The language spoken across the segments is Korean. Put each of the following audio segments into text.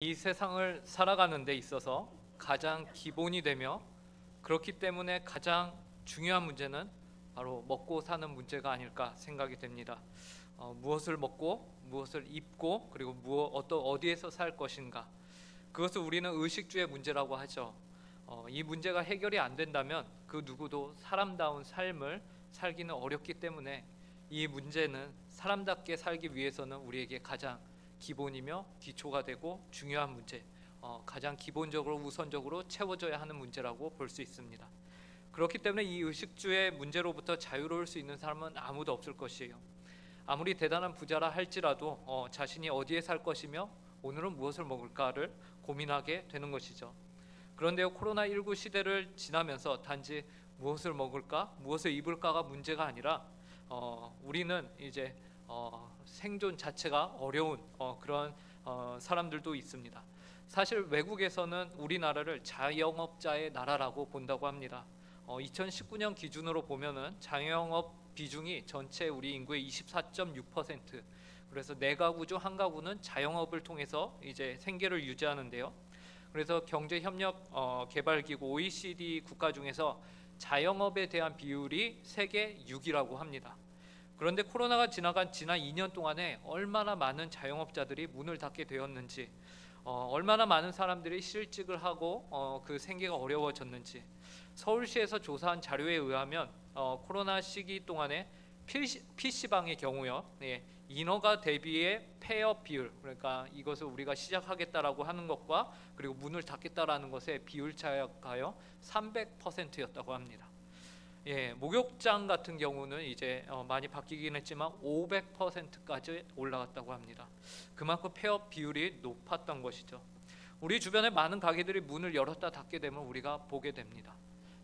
이 세상을 살아가는 데 있어서 가장 기본이 되며 그렇기 때문에 가장 중요한 문제는 바로 먹고 사는 문제가 아닐까 생각이 됩니다. 무엇을 먹고 무엇을 입고 그리고 어디에서 살 것인가, 그것을 우리는 의식주의 문제라고 하죠. 이 문제가 해결이 안 된다면 그 누구도 사람다운 삶을 살기는 어렵기 때문에 이 문제는 사람답게 살기 위해서는 우리에게 가장 기본이며 기초가 되고 중요한 문제, 가장 기본적으로 우선적으로 채워져야 하는 문제라고 볼 수 있습니다. 그렇기 때문에 이 의식주의 문제로부터 자유로울 수 있는 사람은 아무도 없을 것이에요. 아무리 대단한 부자라 할지라도 자신이 어디에 살 것이며 오늘은 무엇을 먹을까를 고민하게 되는 것이죠. 그런데요, 코로나19 시대를 지나면서 단지 무엇을 먹을까, 무엇을 입을까가 문제가 아니라 우리는 이제 생존 자체가 어려운 그런 사람들도 있습니다. 사실 외국에서는 우리나라를 자영업자의 나라라고 본다고 합니다. 2019년 기준으로 보면은 자영업 비중이 전체 우리 인구의 24.6%, 그래서 4가구 중 1가구는 자영업을 통해서 이제 생계를 유지하는데요. 그래서 경제협력개발기구 OECD 국가 중에서 자영업에 대한 비율이 세계 6위라고 합니다. 그런데 코로나가 지난 2년 동안에 얼마나 많은 자영업자들이 문을 닫게 되었는지, 얼마나 많은 사람들이 실직을 하고 그 생계가 어려워졌는지, 서울시에서 조사한 자료에 의하면 코로나 시기 동안에 PC방의 경우요, 인허가 대비의 폐업 비율, 그러니까 이것을 우리가 시작하겠다라고 하는 것과 그리고 문을 닫겠다라는 것의 비율 차이가요 300%였다고 합니다. 목욕장 같은 경우는 이제 많이 바뀌긴 했지만 500%까지 올라갔다고 합니다. 그만큼 폐업 비율이 높았던 것이죠. 우리 주변에 많은 가게들이 문을 열었다 닫게 되면 우리가 보게 됩니다.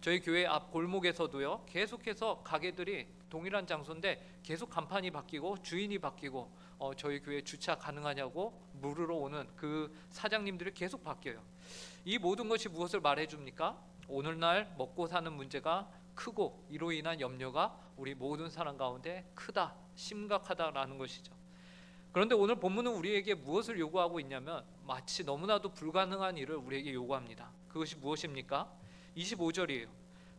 저희 교회 앞 골목에서도요, 계속해서 가게들이 동일한 장소인데 계속 간판이 바뀌고 주인이 바뀌고 저희 교회 주차 가능하냐고 물으러 오는 그 사장님들이 계속 바뀌어요. 이 모든 것이 무엇을 말해줍니까? 오늘날 먹고 사는 문제가 크고 이로 인한 염려가 우리 모든 사람 가운데 크다, 심각하다라는 것이죠. 그런데 오늘 본문은 우리에게 무엇을 요구하고 있냐면 마치 너무나도 불가능한 일을 우리에게 요구합니다. 그것이 무엇입니까? 25절이에요.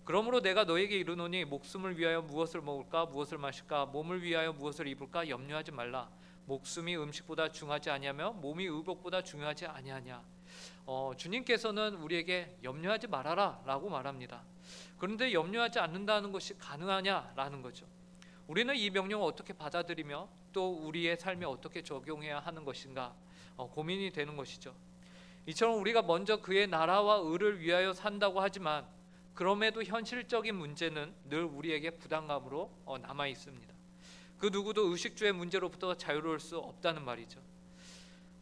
그러므로 내가 너에게 이르노니 목숨을 위하여 무엇을 먹을까 무엇을 마실까, 몸을 위하여 무엇을 입을까 염려하지 말라. 목숨이 음식보다 중하지 아니하며 몸이 의복보다 중요하지 아니하냐. 주님께서는 우리에게 염려하지 말아라 라고 말합니다. 그런데 염려하지 않는다는 것이 가능하냐라는 거죠. 우리는 이 명령을 어떻게 받아들이며 또 우리의 삶에 어떻게 적용해야 하는 것인가 고민이 되는 것이죠. 이처럼 우리가 먼저 그의 나라와 의를 위하여 산다고 하지만 그럼에도 현실적인 문제는 늘 우리에게 부담감으로 남아 있습니다. 그 누구도 의식주의 문제로부터 자유로울 수 없다는 말이죠.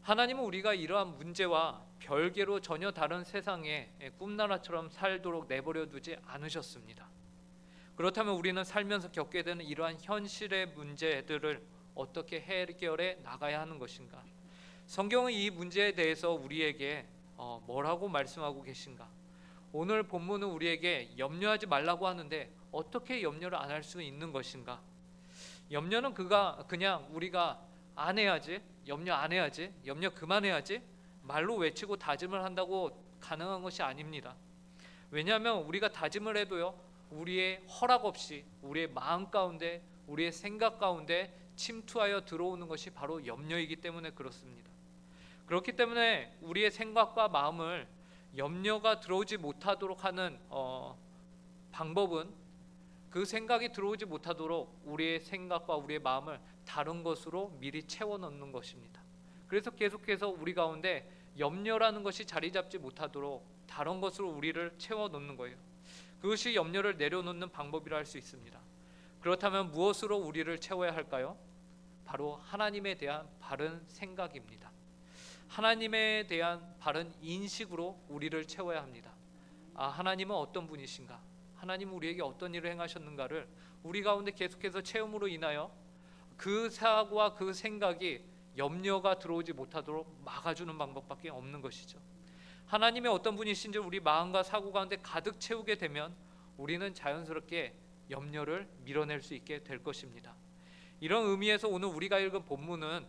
하나님은 우리가 이러한 문제와 별개로 전혀 다른 세상에 꿈나라처럼 살도록 내버려 두지 않으셨습니다. 그렇다면 우리는 살면서 겪게 되는 이러한 현실의 문제들을 어떻게 해결해 나가야 하는 것인가? 성경은 이 문제에 대해서 우리에게 뭐라고 말씀하고 계신가? 오늘 본문은 우리에게 염려하지 말라고 하는데 어떻게 염려를 안 할 수 있는 것인가? 염려는 그냥 우리가 안 해야지, 염려 안 해야지, 염려 그만해야지 말로 외치고 다짐을 한다고 가능한 것이 아닙니다. 왜냐하면 우리가 다짐을 해도요, 우리의 허락 없이 우리의 마음 가운데, 우리의 생각 가운데 침투하여 들어오는 것이 바로 염려이기 때문에 그렇습니다. 그렇기 때문에 우리의 생각과 마음을 염려가 들어오지 못하도록 하는 방법은 그 생각이 들어오지 못하도록 우리의 생각과 우리의 마음을 다른 것으로 미리 채워넣는 것입니다. 그래서 계속해서 우리 가운데 염려라는 것이 자리 잡지 못하도록 다른 것으로 우리를 채워넣는 거예요. 그것이 염려를 내려놓는 방법이라 할 수 있습니다. 그렇다면 무엇으로 우리를 채워야 할까요? 바로 하나님에 대한 바른 생각입니다. 하나님에 대한 바른 인식으로 우리를 채워야 합니다. 하나님은 어떤 분이신가? 하나님은 우리에게 어떤 일을 행하셨는가를 우리 가운데 계속해서 체험으로 인하여 그 사고와 그 생각이 염려가 들어오지 못하도록 막아주는 방법밖에 없는 것이죠. 하나님의 어떤 분이신지 우리 마음과 사고 가운데 가득 채우게 되면 우리는 자연스럽게 염려를 밀어낼 수 있게 될 것입니다. 이런 의미에서 오늘 우리가 읽은 본문은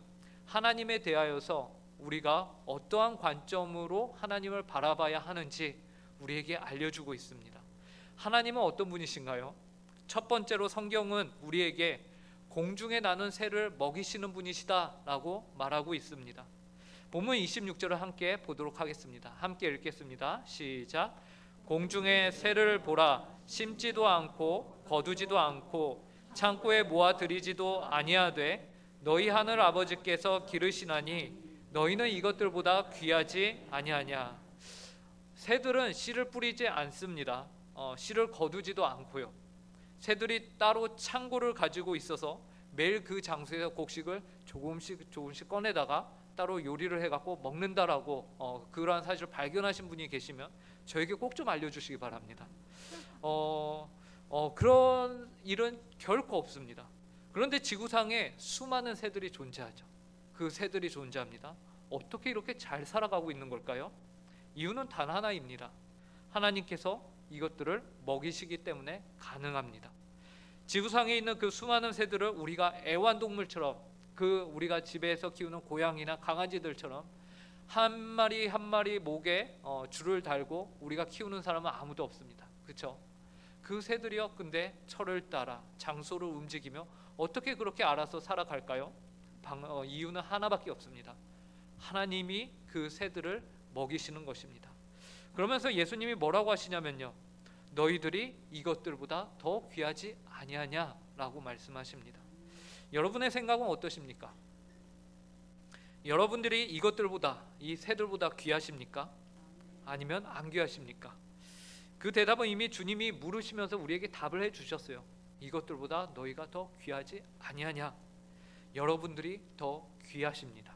하나님에 대하여서 우리가 어떠한 관점으로 하나님을 바라봐야 하는지 우리에게 알려주고 있습니다. 하나님은 어떤 분이신가요? 첫 번째로 성경은 우리에게 공중에 나는 새를 먹이시는 분이시다라고 말하고 있습니다. 본문 26절을 함께 보도록 하겠습니다. 함께 읽겠습니다. 시작. 공중에 새를 보라. 심지도 않고 거두지도 않고 창고에 모아들이지도 아니하되 너희 하늘 아버지께서 기르시나니 너희는 이것들보다 귀하지 아니하냐. 새들은 씨를 뿌리지 않습니다. 씨를 거두지도 않고요. 새들이 따로 창고를 가지고 있어서 매일 그 장소에서 곡식을 조금씩 꺼내다가 따로 요리를 해갖고 먹는다라고 그러한 사실을 발견하신 분이 계시면 저에게 꼭 좀 알려주시기 바랍니다. 그런 일은 결코 없습니다. 그런데 지구상에 수많은 새들이 존재하죠. 그 새들이 존재합니다. 어떻게 이렇게 잘 살아가고 있는 걸까요? 이유는 단 하나입니다. 하나님께서 이것들을 먹이시기 때문에 가능합니다. 지구상에 있는 그 수많은 새들을 우리가 애완동물처럼, 우리가 집에서 키우는 고양이나 강아지들처럼 한 마리 한 마리 목에 줄을 달고 우리가 키우는 사람은 아무도 없습니다. 그렇죠? 그 새들이요, 근데 철을 따라 장소를 움직이며 어떻게 그렇게 알아서 살아갈까요? 이유는 하나밖에 없습니다. 하나님이 그 새들을 먹이시는 것입니다. 그러면서 예수님이 뭐라고 하시냐면요, 너희들이 이것들보다 더 귀하지 아니하냐라고 말씀하십니다. 여러분의 생각은 어떠십니까? 여러분들이 이것들보다, 이 새들보다 귀하십니까? 아니면 안 귀하십니까? 그 대답은 이미 주님이 물으시면서 우리에게 답을 해주셨어요. 이것들보다 너희가 더 귀하지 아니하냐? 여러분들이 더 귀하십니다.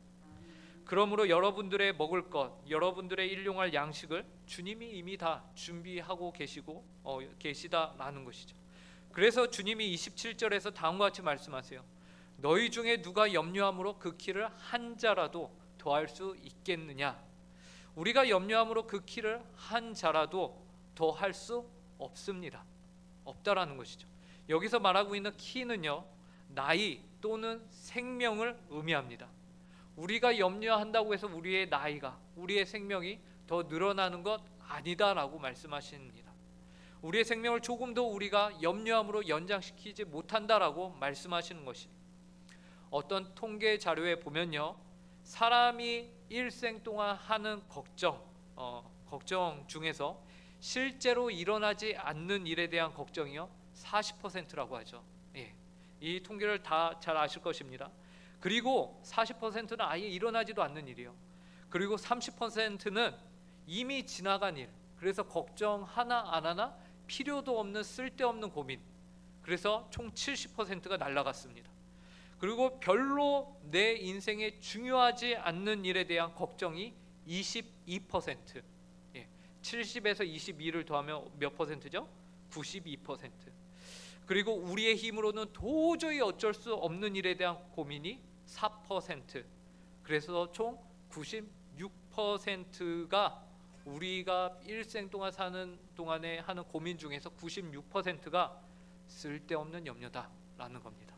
그러므로 여러분들의 먹을 것, 여러분들의 일용할 양식을 주님이 이미 다 준비하고 계시다라는 것이죠. 그래서 주님이 27절에서 다음과 같이 말씀하세요. 너희 중에 누가 염려함으로 그 키를 한 자라도 더할 수 있겠느냐? 우리가 염려함으로 그 키를 한 자라도 더할 수 없습니다. 없다라는 것이죠. 여기서 말하고 있는 키는요, 나이 또는 생명을 의미합니다. 우리가 염려한다고 해서 우리의 나이가, 우리의 생명이 더 늘어나는 것 아니다라고 말씀하십니다. 우리의 생명을 조금 더 우리가 염려함으로 연장시키지 못한다라고 말씀하시는 것이, 어떤 통계 자료에 보면요, 사람이 일생 동안 하는 걱정 중에서 실제로 일어나지 않는 일에 대한 걱정이요 40%라고 하죠. 이 통계를 다 잘 아실 것입니다. 그리고 40%는 아예 일어나지도 않는 일이에요. 그리고 30%는 이미 지나간 일, 그래서 걱정 하나 안 하나 필요도 없는 쓸데없는 고민, 그래서 총 70%가 날아갔습니다. 그리고 별로 내 인생에 중요하지 않는 일에 대한 걱정이 22%, 70에서 22를 더하면 몇 퍼센트죠? 92%. 그리고 우리의 힘으로는 도저히 어쩔 수 없는 일에 대한 고민이 4%. 그래서 총 96%가 우리가 일생 동안 사는 동안에 하는 고민 중에서 96%가 쓸데없는 염려다라는 겁니다.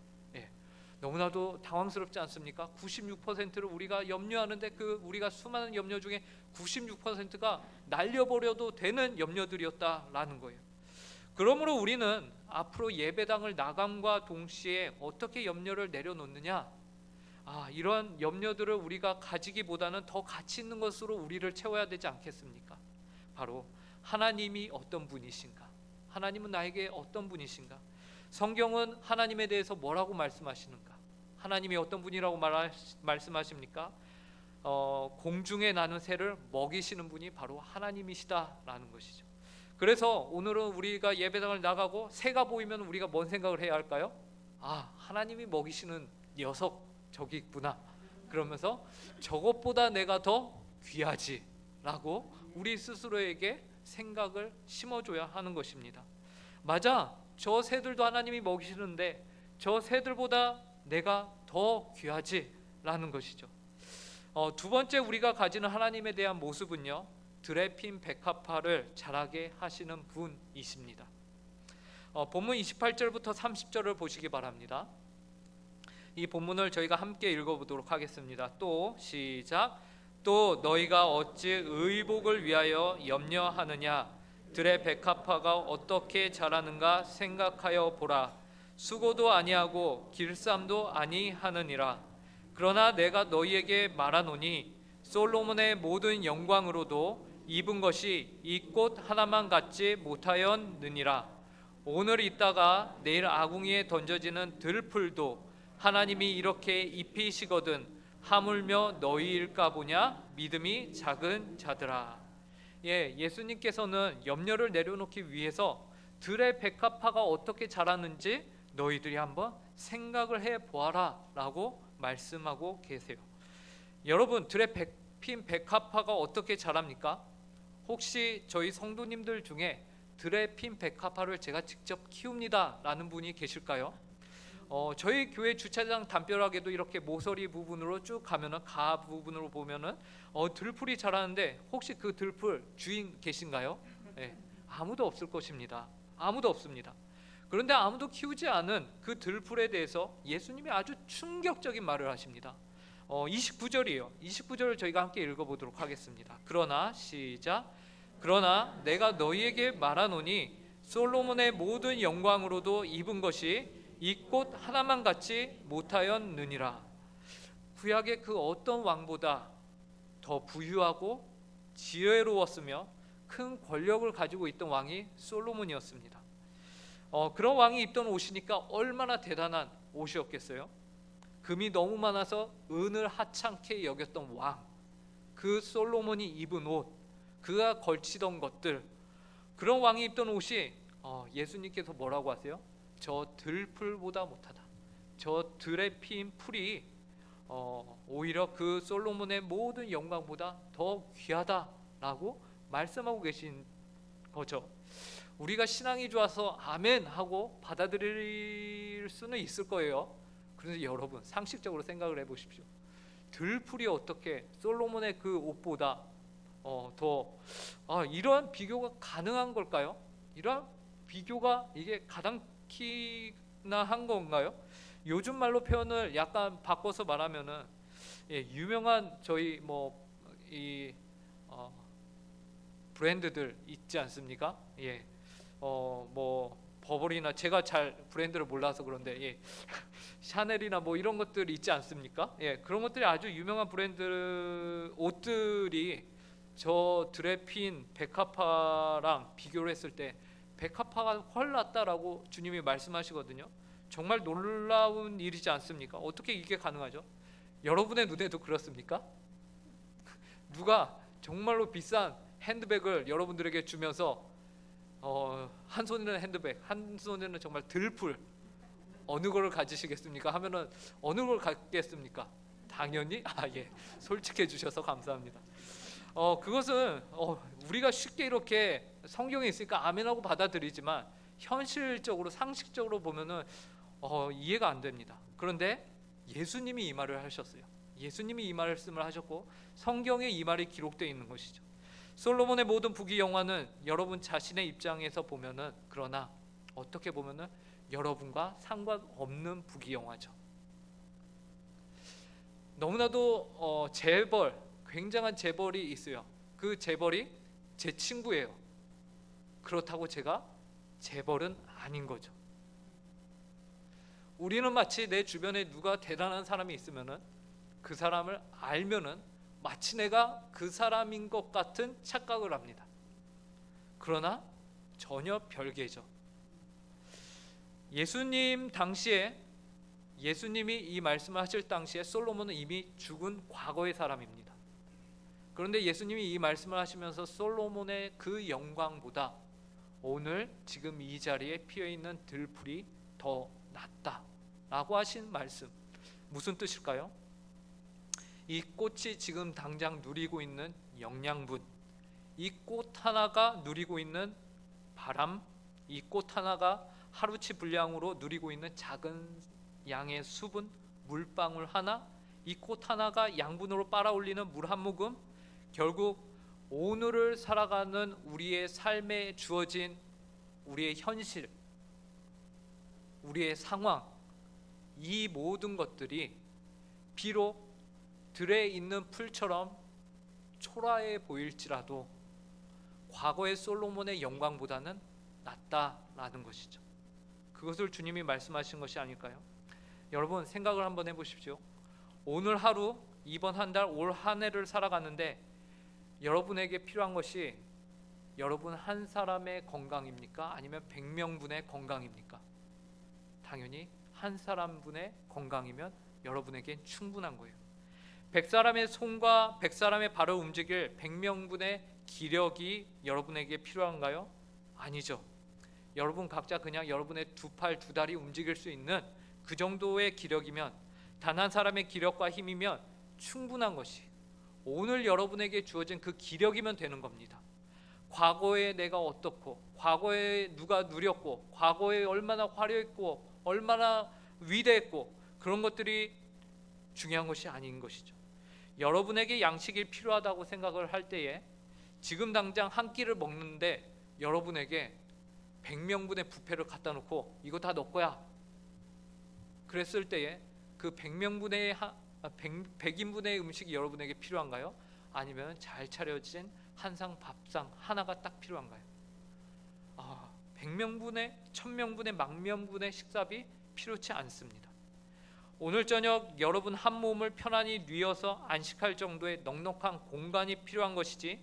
너무나도 당황스럽지 않습니까? 96%를 우리가 염려하는데 우리가 수많은 염려 중에 96%가 날려버려도 되는 염려들이었다라는 거예요. 그러므로 우리는 앞으로 예배당을 나감과 동시에 어떻게 염려를 내려놓느냐? 이런 염려들을 우리가 가지기보다는 더 가치 있는 것으로 우리를 채워야 되지 않겠습니까? 바로 하나님이 어떤 분이신가? 하나님은 나에게 어떤 분이신가? 성경은 하나님에 대해서 뭐라고 말씀하시는가? 하나님이 어떤 분이라고 말씀하십니까? 공중에 나는 새를 먹이시는 분이 바로 하나님이시다라는 것이죠. 그래서 오늘은 우리가 예배당을 나가고 새가 보이면 우리가 뭔 생각을 해야 할까요? 하나님이 먹이시는 녀석 저기 있구나. 그러면서 저것보다 내가 더 귀하지 라고 우리 스스로에게 생각을 심어줘야 하는 것입니다. 맞아, 저 새들도 하나님이 먹이시는데 저 새들보다 내가 더 귀하지 라는 것이죠. 두 번째 우리가 가지는 하나님에 대한 모습은요, 드레핀 백합화를 자라게 하시는 분이십니다. 본문 28절부터 30절을 보시기 바랍니다. 이 본문을 저희가 함께 읽어보도록 하겠습니다. 또 시작. 또 너희가 어찌 의복을 위하여 염려하느냐? 들의 백합화가 어떻게 자라는가 생각하여 보라. 수고도 아니하고 길쌈도 아니하느니라. 그러나 내가 너희에게 말하노니 솔로몬의 모든 영광으로도 입은 것이 이 꽃 하나만 같지 못하였느니라. 오늘 있다가 내일 아궁이에 던져지는 들풀도 하나님이 이렇게 입히시거든 하물며 너희일까 보냐? 믿음이 작은 자들아. 예수님께서는 염려를 내려놓기 위해서 들의 백합화가 어떻게 자라는지 너희들이 한번 생각을 해 보아라 라고 말씀하고 계세요. 여러분, 들에 핀 백합화가 어떻게 자랍니까? 혹시 저희 성도님들 중에 들에 핀 백합화를 제가 직접 키웁니다 라는 분이 계실까요? 저희 교회 주차장 담벼락에도 이렇게 모서리 부분으로 쭉 가면은 가 부분으로 보면은 들풀이 자라는데 혹시 그 들풀 주인 계신가요? 네, 아무도 없을 것입니다. 아무도 없습니다. 그런데 아무도 키우지 않은 그 들풀에 대해서 예수님이 아주 충격적인 말을 하십니다. 29절이에요. 29절을 저희가 함께 읽어보도록 하겠습니다. 그러나 시작. 그러나 내가 너희에게 말하노니 솔로몬의 모든 영광으로도 입은 것이 이 꽃 하나만 같지 못하였느니라. 구약의 그 어떤 왕보다 더 부유하고 지혜로웠으며 큰 권력을 가지고 있던 왕이 솔로몬이었습니다. 그런 왕이 입던 옷이니까 얼마나 대단한 옷이었겠어요? 금이 너무 많아서 은을 하찮게 여겼던 왕, 그 솔로몬이 입은 옷, 그가 걸치던 것들, 그런 왕이 입던 옷이 예수님께서 뭐라고 하세요? 저 들풀보다 못하다. 저 들에 핀 풀이 오히려 그 솔로몬의 모든 영광보다 더 귀하다라고 말씀하고 계신 거죠. 우리가 신앙이 좋아서 아멘 하고 받아들일 수는 있을 거예요. 그런데 여러분, 상식적으로 생각을 해보십시오. 들풀이 어떻게 솔로몬의 그 옷보다 이러한 비교가 가능한 걸까요? 이러한 비교가 이게 가당키나 한 건가요? 요즘 말로 표현을 약간 바꿔서 말하면은 유명한 저희 브랜드들 있지 않습니까? 버버리나 제가 잘 브랜드를 몰라서 그런데 샤넬이나 이런 것들 있지 않습니까? 그런 것들이 아주 유명한 브랜드 옷들이 저 들에 핀 백합화랑 비교를 했을 때 백합화가 훨 낫다라고 주님이 말씀하시거든요. 정말 놀라운 일이지 않습니까? 어떻게 이게 가능하죠? 여러분의 눈에도 그렇습니까? 누가 정말로 비싼 핸드백을 여러분들에게 주면서 한 손에는 핸드백, 한 손에는 정말 들풀, 어느 걸 가지시겠습니까? 하면은 어느 걸 갖겠습니까? 당연히 솔직해 주셔서 감사합니다. 그것은 우리가 쉽게 이렇게 성경에 있으니까 아멘하고 받아들이지만 현실적으로 상식적으로 보면은 이해가 안 됩니다. 그런데 예수님이 이 말을 하셨어요. 예수님이 이 말씀을 하셨고 성경에 이 말이 기록되어 있는 것이죠. 솔로몬의 모든 부귀영화는 여러분 자신의 입장에서 보면은, 그러나 어떻게 보면은 여러분과 상관없는 부귀영화죠. 너무나도 굉장한 재벌이 있어요. 그 재벌이 제 친구예요. 그렇다고 제가 재벌은 아닌 거죠. 우리는 마치 내 주변에 누가 대단한 사람이 있으면은 그 사람을 알면은 마치 내가 그 사람인 것 같은 착각을 합니다. 그러나 전혀 별개죠. 예수님이 이 말씀을 하실 당시에 솔로몬은 이미 죽은 과거의 사람입니다. 그런데 예수님이 이 말씀을 하시면서 솔로몬의 그 영광보다 오늘 지금 이 자리에 피어있는 들풀이 더 낫다라고 하신 말씀, 무슨 뜻일까요? 이 꽃이 지금 당장 누리고 있는 영양분, 이 꽃 하나가 누리고 있는 바람, 이 꽃 하나가 하루치 분량으로 누리고 있는 작은 양의 수분, 물방울 하나, 이 꽃 하나가 양분으로 빨아올리는 물 한 모금, 결국 오늘을 살아가는 우리의 삶에 주어진 우리의 현실, 우리의 상황, 이 모든 것들이 비록 들에 있는 풀처럼 초라해 보일지라도 과거의 솔로몬의 영광보다는 낫다라는 것이죠. 그것을 주님이 말씀하신 것이 아닐까요? 여러분 생각을 한번 해보십시오. 오늘 하루, 이번 한 달, 올 한 해를 살아가는데 여러분에게 필요한 것이 여러분 한 사람의 건강입니까? 아니면 100명분의 건강입니까? 당연히 한 사람분의 건강이면 여러분에겐 충분한 거예요. 100사람의 손과 100사람의 발을 움직일 100명분의 기력이 여러분에게 필요한가요? 아니죠. 여러분 각자 그냥 여러분의 두 팔, 두 다리 움직일 수 있는 그 정도의 기력이면, 단 한 사람의 기력과 힘이면 충분한 것이 오늘 여러분에게 주어진 그 기력이면 되는 겁니다. 과거에 내가 어떻고, 과거에 누가 누렸고, 과거에 얼마나 화려했고, 얼마나 위대했고, 그런 것들이 중요한 것이 아닌 것이죠. 여러분에게 양식이 필요하다고 생각을 할 때에 지금 당장 한 끼를 먹는데 여러분에게 100명분의 뷔페를 갖다 놓고 이거 다 너 거야 그랬을 때에 그 100인분의 음식이 여러분에게 필요한가요? 아니면 잘 차려진 한상 밥상 하나가 딱 필요한가요? 100명분의 1000명분의 만명분의 식사비 필요치 않습니다. 오늘 저녁 여러분 한 몸을 편안히 뉘어서 안식할 정도의 넉넉한 공간이 필요한 것이지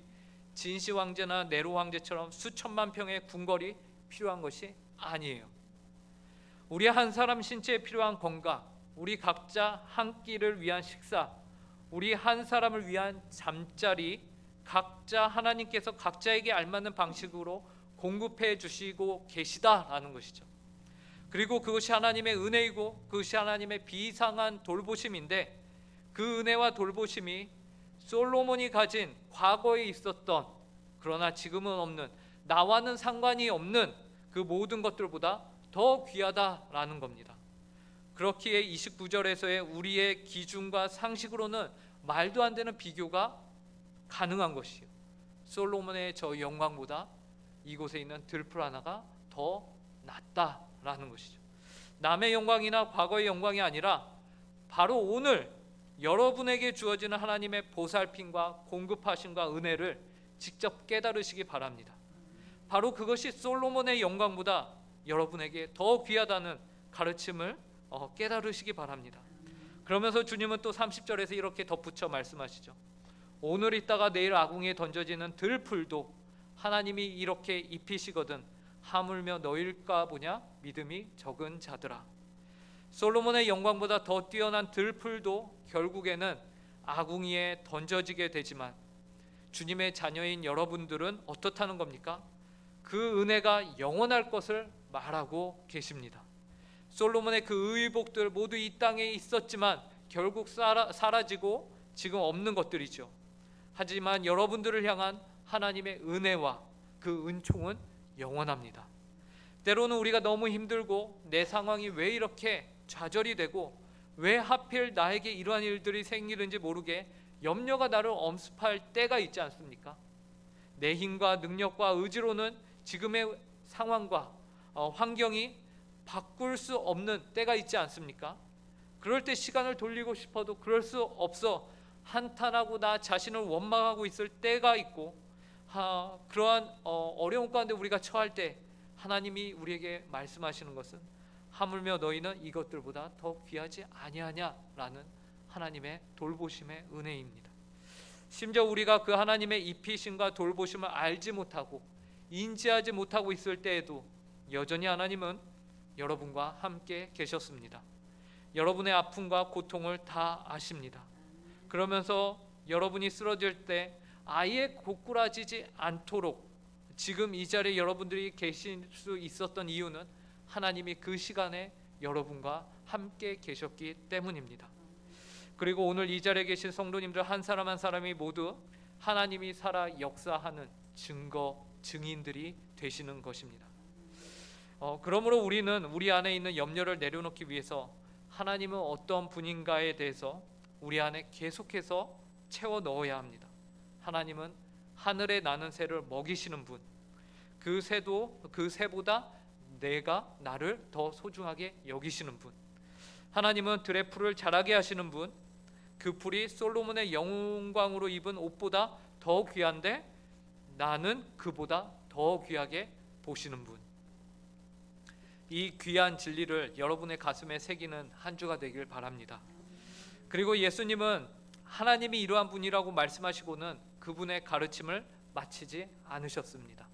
진시 황제나 네로 황제처럼 수천만 평의 궁궐이 필요한 것이 아니에요. 우리 한 사람 신체에 필요한 건강, 우리 각자 한 끼를 위한 식사, 우리 한 사람을 위한 잠자리, 각자 하나님께서 각자에게 알맞는 방식으로 공급해 주시고 계시다라는 것이죠. 그리고 그것이 하나님의 은혜이고 그것이 하나님의 비상한 돌보심인데, 그 은혜와 돌보심이 솔로몬이 가진 과거에 있었던, 그러나 지금은 없는, 나와는 상관이 없는 그 모든 것들보다 더 귀하다라는 겁니다. 그렇기에 29절에서의 우리의 기준과 상식으로는 말도 안 되는 비교가 가능한 것이요, 솔로몬의 저 영광보다 이곳에 있는 들풀 하나가 더 낫다라는 것이죠. 남의 영광이나 과거의 영광이 아니라 바로 오늘 여러분에게 주어지는 하나님의 보살핌과 공급하심과 은혜를 직접 깨달으시기 바랍니다. 바로 그것이 솔로몬의 영광보다 여러분에게 더 귀하다는 가르침을 깨달으시기 바랍니다. 그러면서 주님은 또 30절에서 이렇게 덧붙여 말씀하시죠. 오늘 있다가 내일 아궁이에 던져지는 들풀도 하나님이 이렇게 입히시거든 하물며 너일까 보냐 믿음이 적은 자들아. 솔로몬의 영광보다 더 뛰어난 들풀도 결국에는 아궁이에 던져지게 되지만 주님의 자녀인 여러분들은 어떻다는 겁니까? 그 은혜가 영원할 것을 말하고 계십니다. 솔로몬의 그 의복들 모두 이 땅에 있었지만 결국 사라지고 지금 없는 것들이죠. 하지만 여러분들을 향한 하나님의 은혜와 그 은총은 영원합니다. 때로는 우리가 너무 힘들고 내 상황이 왜 이렇게 좌절이 되고 왜 하필 나에게 이러한 일들이 생기는지 모르게 염려가 나를 엄습할 때가 있지 않습니까? 내 힘과 능력과 의지로는 지금의 상황과 환경이 바꿀 수 없는 때가 있지 않습니까? 그럴 때 시간을 돌리고 싶어도 그럴 수 없어 한탄하고 나 자신을 원망하고 있을 때가 있고, 그러한 어려움 가운데 우리가 처할 때 하나님이 우리에게 말씀하시는 것은 하물며 너희는 이것들보다 더 귀하지 아니하냐라는 하나님의 돌보심의 은혜입니다. 심지어 우리가 그 하나님의 입히심과 돌보심을 알지 못하고 인지하지 못하고 있을 때에도 여전히 하나님은 여러분과 함께 계셨습니다. 여러분의 아픔과 고통을 다 아십니다. 그러면서 여러분이 쓰러질 때 아예 고꾸라지지 않도록 지금 이 자리에 여러분들이 계실 수 있었던 이유는 하나님이 그 시간에 여러분과 함께 계셨기 때문입니다. 그리고 오늘 이 자리에 계신 성도님들 한 사람 한 사람이 모두 하나님이 살아 역사하는 증인들이 되시는 것입니다. 그러므로 우리는 우리 안에 있는 염려를 내려놓기 위해서 하나님은 어떤 분인가에 대해서 우리 안에 계속해서 채워 넣어야 합니다. 하나님은 하늘에 나는 새를 먹이시는 분, 그 새보다 내가 나를 더 소중하게 여기시는 분, 하나님은 들의 풀을 자라게 하시는 분, 그 풀이 솔로몬의 영광으로 입은 옷보다 더 더 귀한데 나는 그보다 더 귀하게 보시는 분. 이 귀한 진리를 여러분의 가슴에 새기는 한 주가 되길 바랍니다. 그리고 예수님은 하나님이 이러한 분이라고 말씀하시고는 그분의 가르침을 마치지 않으셨습니다.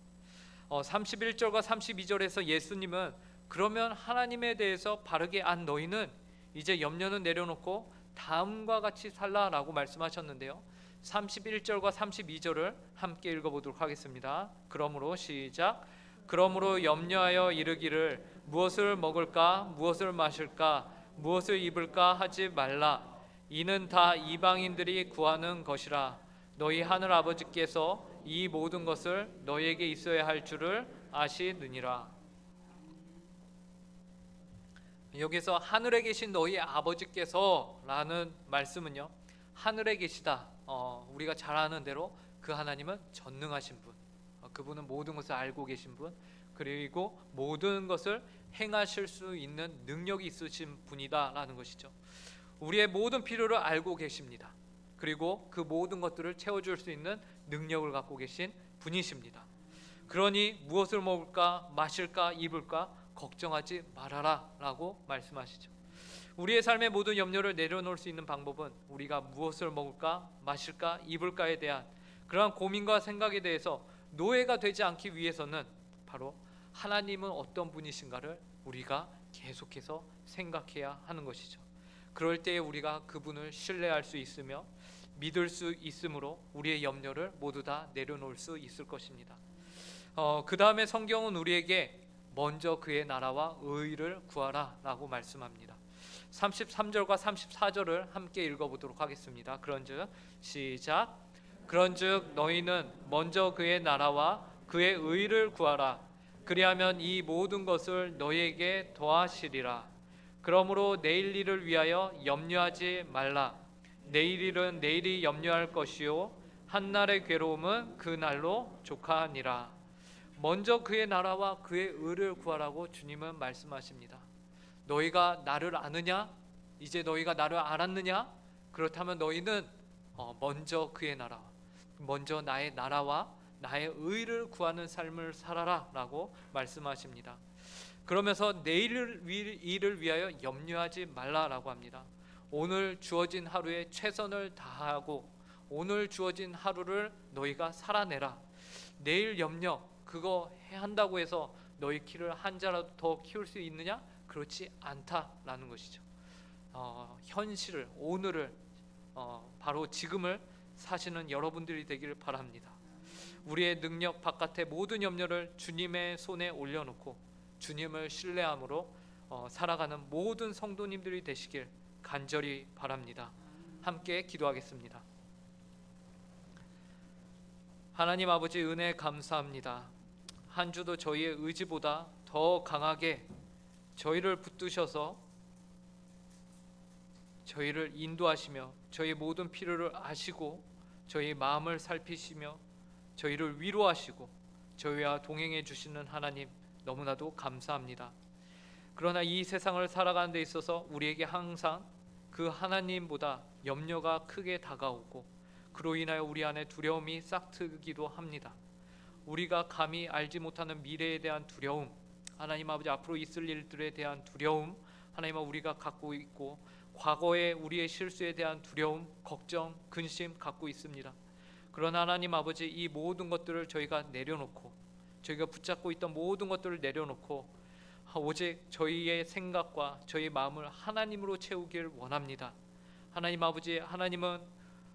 31절과 32절에서 예수님은 그러면 하나님에 대해서 바르게 안 너희는 이제 염려는 내려놓고 다음과 같이 살라라고 말씀하셨는데요. 31절과 32절을 함께 읽어보도록 하겠습니다. 그러므로 시작. 그러므로 염려하여 이르기를 무엇을 먹을까 무엇을 마실까 무엇을 입을까 하지 말라. 이는 다 이방인들이 구하는 것이라. 너희 하늘 아버지께서 이 모든 것을 너희에게 있어야 할 줄을 아시느니라. 여기서 하늘에 계신 너희 아버지께서라는 말씀은요, 하늘에 계시다, 우리가 잘 아는 대로 그 하나님은 전능하신 분, 그분은 모든 것을 알고 계신 분, 그리고 모든 것을 행하실 수 있는 능력이 있으신 분이다라는 것이죠. 우리의 모든 필요를 알고 계십니다. 그리고 그 모든 것들을 채워줄 수 있는 능력을 갖고 계신 분이십니다. 그러니 무엇을 먹을까 마실까 입을까 걱정하지 말아라 라고 말씀하시죠. 우리의 삶의 모든 염려를 내려놓을 수 있는 방법은 우리가 무엇을 먹을까 마실까 입을까에 대한 그러한 고민과 생각에 대해서 노예가 되지 않기 위해서는 바로 하나님은 어떤 분이신가를 우리가 계속해서 생각해야 하는 것이죠. 그럴 때에 우리가 그분을 신뢰할 수 있으며 믿을 수 있으므로 우리의 염려를 모두 다 내려놓을 수 있을 것입니다. 그 다음에 성경은 우리에게 먼저 그의 나라와 의를 구하라 라고 말씀합니다. 33절과 34절을 함께 읽어보도록 하겠습니다. 그런즉 시작. 그런즉 너희는 먼저 그의 나라와 그의 의를 구하라. 그리하면 이 모든 것을 너희에게 더하시리라. 그러므로 내일 일을 위하여 염려하지 말라. 내일 일은 내일이 염려할 것이요 한날의 괴로움은 그 날로 족하니라. 먼저 그의 나라와 그의 의를 구하라고 주님은 말씀하십니다. 너희가 나를 아느냐? 이제 너희가 나를 알았느냐? 그렇다면 너희는 먼저 그의 나라, 먼저 나의 나라와 나의 의를 구하는 삶을 살아라 라고 말씀하십니다. 그러면서 내일 일을 위하여 염려하지 말라라고 합니다. 오늘 주어진 하루에 최선을 다하고 오늘 주어진 하루를 너희가 살아내라. 내일 염려 그거 한다고 해서 너희 키를 한 자라도 더 키울 수 있느냐? 그렇지 않다라는 것이죠. 현실을 오늘을 바로 지금을 사시는 여러분들이 되기를 바랍니다. 우리의 능력 바깥의 모든 염려를 주님의 손에 올려놓고 주님을 신뢰함으로 살아가는 모든 성도님들이 되시길 간절히 바랍니다. 함께 기도하겠습니다. 하나님 아버지 은혜 감사합니다. 한 주도 저희의 의지보다 더 강하게 저희를 붙드셔서 저희를 인도하시며 저희 모든 필요를 아시고 저희 마음을 살피시며 저희를 위로하시고 저희와 동행해 주시는 하나님 너무나도 감사합니다. 그러나 이 세상을 살아가는 데 있어서 우리에게 항상 그 하나님보다 염려가 크게 다가오고 그로 인하여 우리 안에 두려움이 싹트기도 합니다. 우리가 감히 알지 못하는 미래에 대한 두려움, 하나님 아버지 앞으로 있을 일들에 대한 두려움, 하나님 우리가 갖고 있고 과거의 우리의 실수에 대한 두려움, 걱정, 근심 갖고 있습니다. 그러나 하나님 아버지 이 모든 것들을 저희가 내려놓고 저희가 붙잡고 있던 모든 것들을 내려놓고 오직 저희의 생각과 저희의 마음을 하나님으로 채우길 원합니다. 하나님 아버지, 하나님은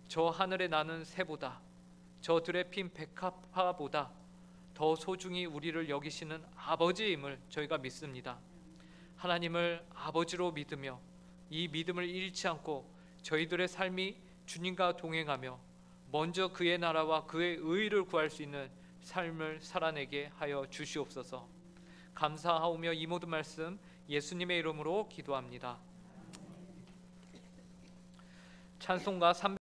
저 하늘에 나는 새보다 저 들에 핀 백합화보다 더 소중히 우리를 여기시는 아버지임을 저희가 믿습니다. 하나님을 아버지로 믿으며 이 믿음을 잃지 않고 저희들의 삶이 주님과 동행하며 먼저 그의 나라와 그의 의를 구할 수 있는 삶을 살아내게 하여 주시옵소서. 감사하오며 이 모든 말씀 예수님의 이름으로 기도합니다. 찬송가